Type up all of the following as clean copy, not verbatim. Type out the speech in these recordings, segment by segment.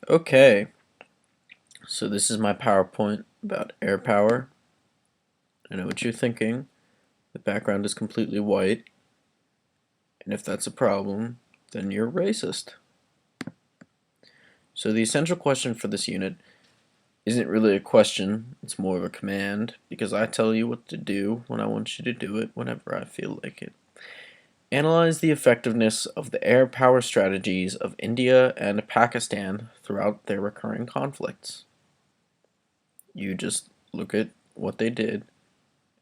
Okay, so this is my PowerPoint about air power. I know what you're thinking. The background is completely white, and if that's a problem, then you're racist. So the essential question for this unit isn't really a question, it's more of a command, because I tell you what to do when I want you to do it whenever I feel like it. Analyze the effectiveness of the air power strategies of India and Pakistan throughout their recurring conflicts. You just look at what they did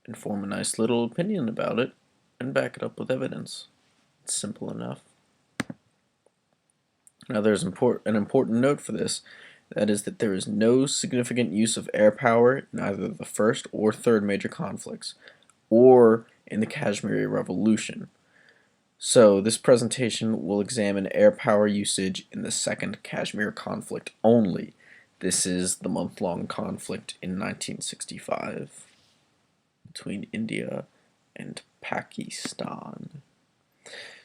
and form a nice little opinion about it and back it up with evidence. It's simple enough. Now there's an important note for this. That is that there is no significant use of air power in either the first or third major conflicts, or in the Kashmir Revolution. So this presentation will examine air power usage in the Second Kashmir Conflict only. This is the month-long conflict in 1965 between India and Pakistan.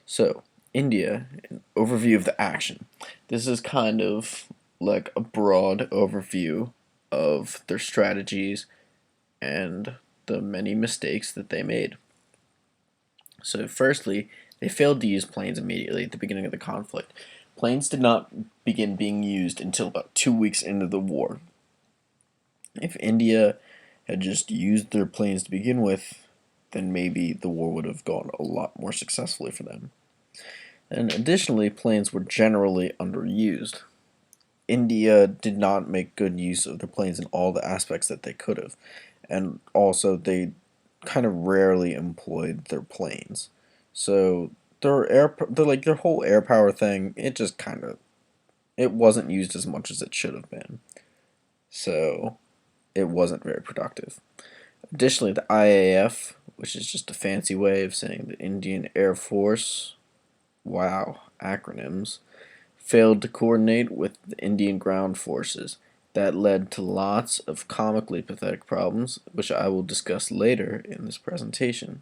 So, India, an overview of the action. This is kind of like a broad overview of their strategies and the many mistakes that they made. So, firstly, they failed to use planes immediately at the beginning of the conflict. Planes did not begin being used until about 2 weeks into the war. If India had just used their planes to begin with, then maybe the war would have gone a lot more successfully for them. And additionally, planes were generally underused. India did not make good use of their planes in all the aspects that they could have. And also, they kind of rarely employed their planes. So their whole air power thing, it wasn't used as much as it should have been. So it wasn't very productive. Additionally, the IAF, which is just a fancy way of saying the Indian Air Force, wow, acronyms, failed to coordinate with the Indian ground forces. That led to lots of comically pathetic problems, which I will discuss later in this presentation.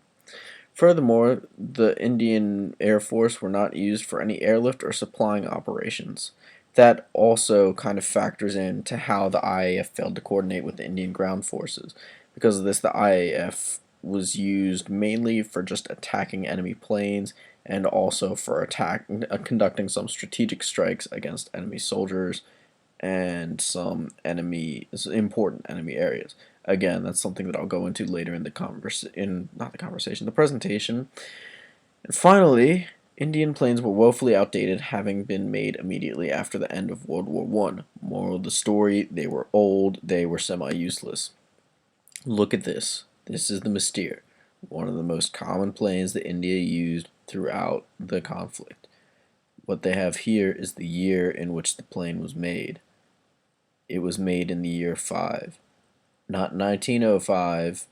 Furthermore, the Indian Air Force were not used for any airlift or supplying operations. That also kind of factors into how the IAF failed to coordinate with the Indian ground forces. Because of this, the IAF was used mainly for just attacking enemy planes and also for conducting some strategic strikes against enemy soldiers and some important enemy areas. Again, that's something that I'll go into later in the presentation. And finally, Indian planes were woefully outdated, having been made immediately after the end of World War One. Moral of the story: they were old, they were semi-useless. Look at this. This is the Mystere, one of the most common planes that India used throughout the conflict. What they have here is the year in which the plane was made. It was made in the year 5. Not 1905,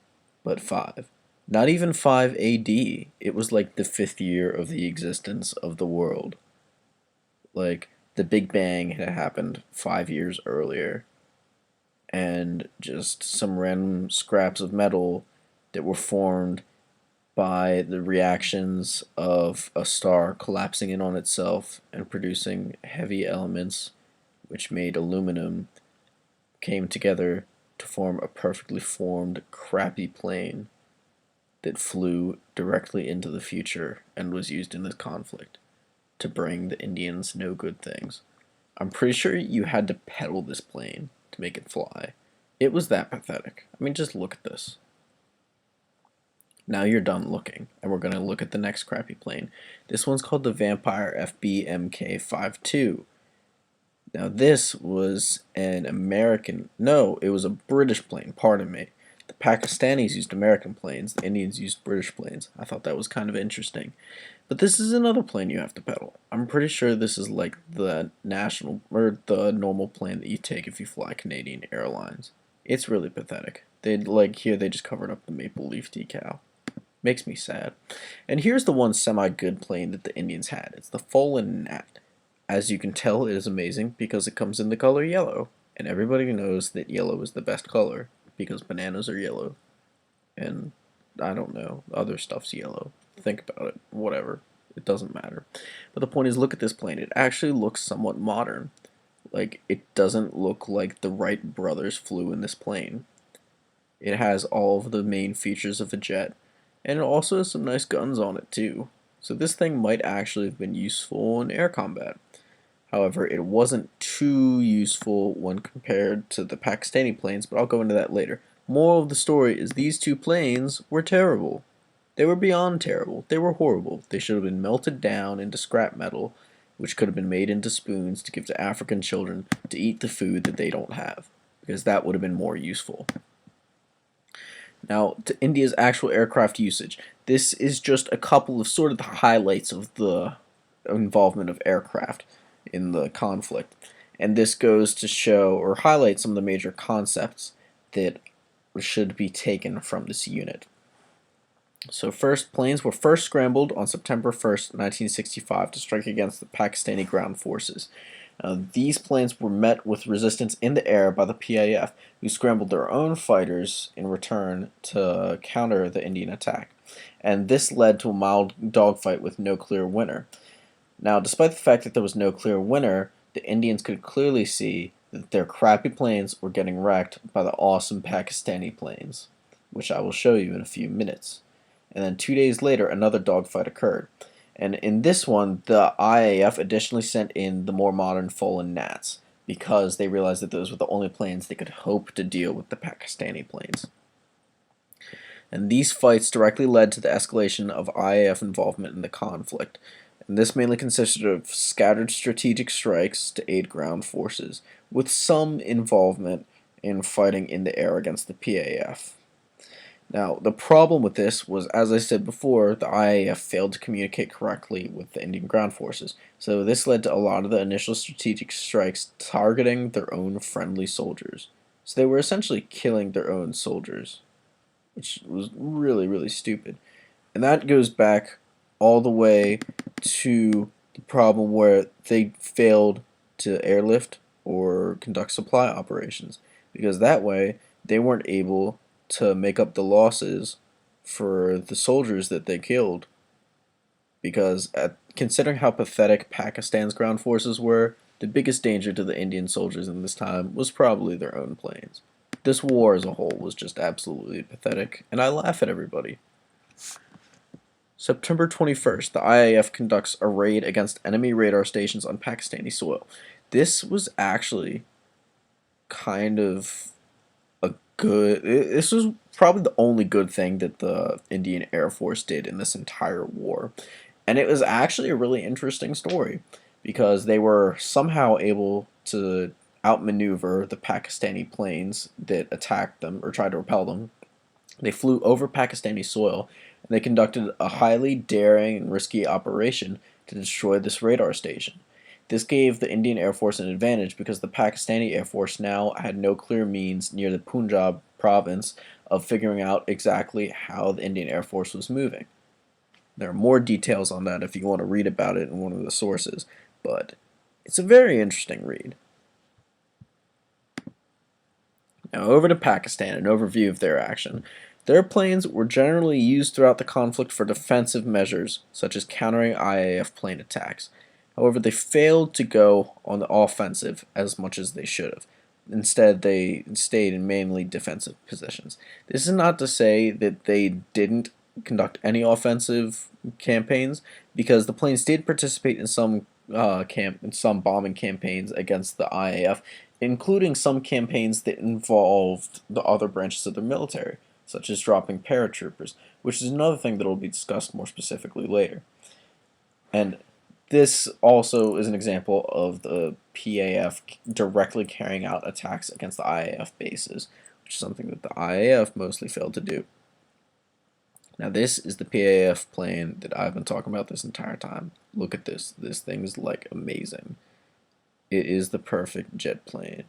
but 5. Not even 5 AD. It was like the 5th year of the existence of the world. Like, the Big Bang had happened 5 years earlier, and just some random scraps of metal that were formed by the reactions of a star collapsing in on itself and producing heavy elements which made aluminum came together to form a perfectly formed, crappy plane that flew directly into the future and was used in this conflict to bring the Indians no good things. I'm pretty sure you had to pedal this plane to make it fly. It was that pathetic. I mean, just look at this. Now you're done looking, and we're going to look at the next crappy plane. This one's called the Vampire FB MK52. Now this was an American, no, it was a British plane, pardon me. The Pakistanis used American planes, the Indians used British planes. I thought that was kind of interesting. But this is another plane you have to pedal. I'm pretty sure this is like the the normal plane that you take if you fly Canadian Airlines. It's really pathetic. Here they just covered up the maple leaf decal. Makes me sad. And here's the one semi-good plane that the Indians had. It's the Fallen Gnat. As you can tell, it is amazing because it comes in the color yellow, and everybody knows that yellow is the best color because bananas are yellow, and I don't know, other stuff's yellow. Think about it, whatever. It doesn't matter. But the point is, look at this plane. It actually looks somewhat modern. Like, it doesn't look like the Wright brothers flew in this plane. It has all of the main features of a jet, and it also has some nice guns on it too. So this thing might actually have been useful in air combat. However, it wasn't too useful when compared to the Pakistani planes, but I'll go into that later. Moral of the story is these two planes were terrible. They were beyond terrible. They were horrible. They should have been melted down into scrap metal, which could have been made into spoons to give to African children to eat the food that they don't have, because that would have been more useful. Now, to India's actual aircraft usage. This is just a couple of sort of the highlights of the involvement of aircraft in the conflict. And this goes to show or highlight some of the major concepts that should be taken from this unit. So first, planes were first scrambled on September 1st, 1965 to strike against the Pakistani ground forces. These planes were met with resistance in the air by the PAF, who scrambled their own fighters in return to counter the Indian attack. And this led to a mild dogfight with no clear winner. Now, despite the fact that there was no clear winner, the Indians could clearly see that their crappy planes were getting wrecked by the awesome Pakistani planes, which I will show you in a few minutes. And then 2 days later, another dogfight occurred. And in this one, the IAF additionally sent in the more modern Folan Nats, because they realized that those were the only planes they could hope to deal with the Pakistani planes. And these fights directly led to the escalation of IAF involvement in the conflict. And this mainly consisted of scattered strategic strikes to aid ground forces, with some involvement in fighting in the air against the PAF. Now, the problem with this was, as I said before, the IAF failed to communicate correctly with the Indian ground forces, so this led to a lot of the initial strategic strikes targeting their own friendly soldiers. So they were essentially killing their own soldiers, which was really, really stupid. And that goes back all the way to the problem where they failed to airlift or conduct supply operations, because that way they weren't able to make up the losses for the soldiers that they killed. Because considering how pathetic Pakistan's ground forces were, the biggest danger to the Indian soldiers in this time was probably their own planes. This war as a whole was just absolutely pathetic, and I laugh at everybody. September 21st, the IAF conducts a raid against enemy radar stations on Pakistani soil. This was actually kind of this was probably the only good thing that the Indian Air Force did in this entire war. And it was actually a really interesting story because they were somehow able to outmaneuver the Pakistani planes that attacked them or tried to repel them. They flew over Pakistani soil and they conducted a highly daring and risky operation to destroy this radar station. This gave the Indian Air Force an advantage because the Pakistani Air Force now had no clear means near the Punjab province of figuring out exactly how the Indian Air Force was moving. There are more details on that if you want to read about it in one of the sources, but it's a very interesting read. Now over to Pakistan, an overview of their action. Their planes were generally used throughout the conflict for defensive measures, such as countering IAF plane attacks. However, they failed to go on the offensive as much as they should have. Instead, they stayed in mainly defensive positions. This is not to say that they didn't conduct any offensive campaigns, because the planes did participate in some bombing campaigns against the IAF, including some campaigns that involved the other branches of the military, such as dropping paratroopers, which is another thing that will be discussed more specifically later. And this also is an example of the PAF directly carrying out attacks against the IAF bases, which is something that the IAF mostly failed to do. Now this is the PAF plane that I've been talking about this entire time. Look at this. This thing's like amazing. It is the perfect jet plane.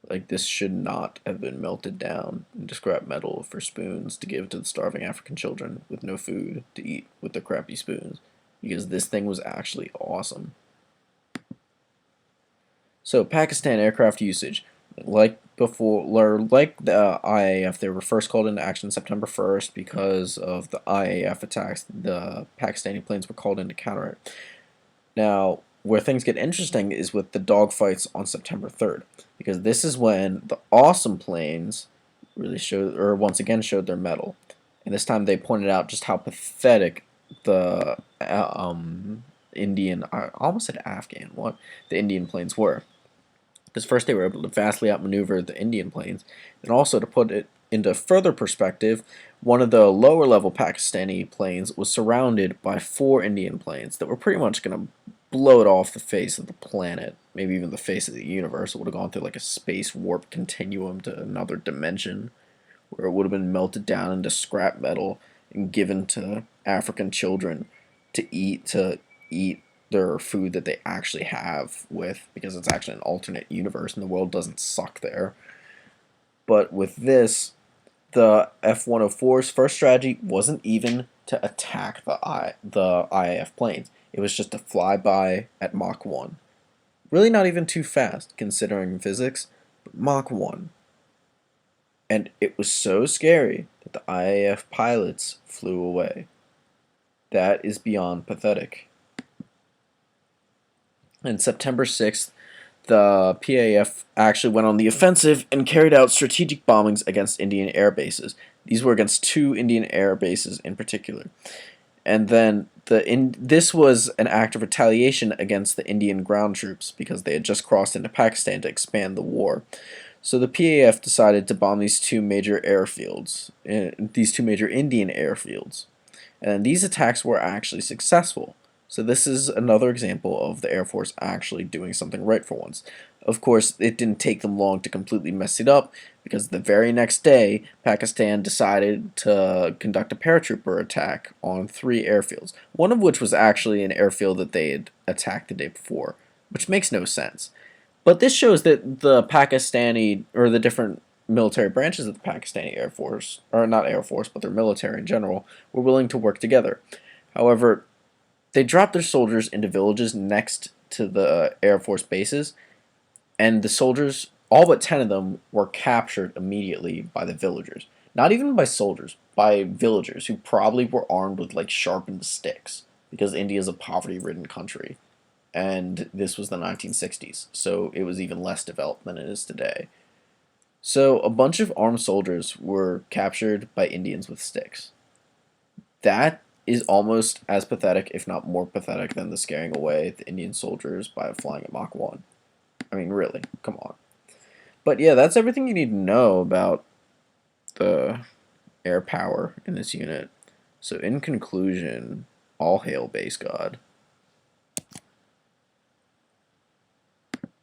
Like, this should not have been melted down into scrap metal for spoons to give to the starving African children with no food to eat with their crappy spoons, because this thing was actually awesome. So, Pakistan aircraft usage. Like before, or like the IAF, they were first called into action September 1st because of the IAF attacks. The Pakistani planes were called in to counter it. Now, where things get interesting is with the dogfights on September 3rd, because this is when the awesome planes really showed, or once again showed their mettle, and this time they pointed out just how pathetic the Indian, I almost said Afghan, what the Indian planes were. Because first they were able to vastly outmaneuver the Indian planes, and also to put it into further perspective, one of the lower level Pakistani planes was surrounded by 4 Indian planes that were pretty much going to blow it off the face of the planet, maybe even the face of the universe. It would have gone through like a space warp continuum to another dimension, where it would have been melted down into scrap metal and given to African children to eat their food that they actually have with, because it's actually an alternate universe and the world doesn't suck there. But with this, the F-104's first strategy wasn't even to attack the IAF planes. It was just to fly by at Mach 1. Really not even too fast, considering physics, but Mach 1. And it was so scary that the IAF pilots flew away. That is beyond pathetic. And September 6th, the PAF actually went on the offensive and carried out strategic bombings against Indian air bases. These were against 2 Indian air bases in particular. And then this was an act of retaliation against the Indian ground troops because they had just crossed into Pakistan to expand the war. So the PAF decided to bomb these 2 major airfields, these 2 major Indian airfields. And these attacks were actually successful. So this is another example of the Air Force actually doing something right for once. Of course, it didn't take them long to completely mess it up, because the very next day, Pakistan decided to conduct a paratrooper attack on 3 airfields, one of which was actually an airfield that they had attacked the day before, which makes no sense. But this shows that the Pakistani, or the different military branches of the Pakistani Air Force, or not Air Force, but their military in general, were willing to work together. However, they dropped their soldiers into villages next to the Air Force bases, and the soldiers, all but 10 of them, were captured immediately by the villagers. Not even by soldiers, by villagers who probably were armed with like sharpened sticks, because India is a poverty-ridden country, and this was the 1960s, so it was even less developed than it is today. So a bunch of armed soldiers were captured by Indians with sticks. That is almost as pathetic, if not more pathetic, than the scaring away the Indian soldiers by flying at Mach 1. I mean, really, come on. But yeah, that's everything you need to know about the air power in this unit. So in conclusion, all hail Base God.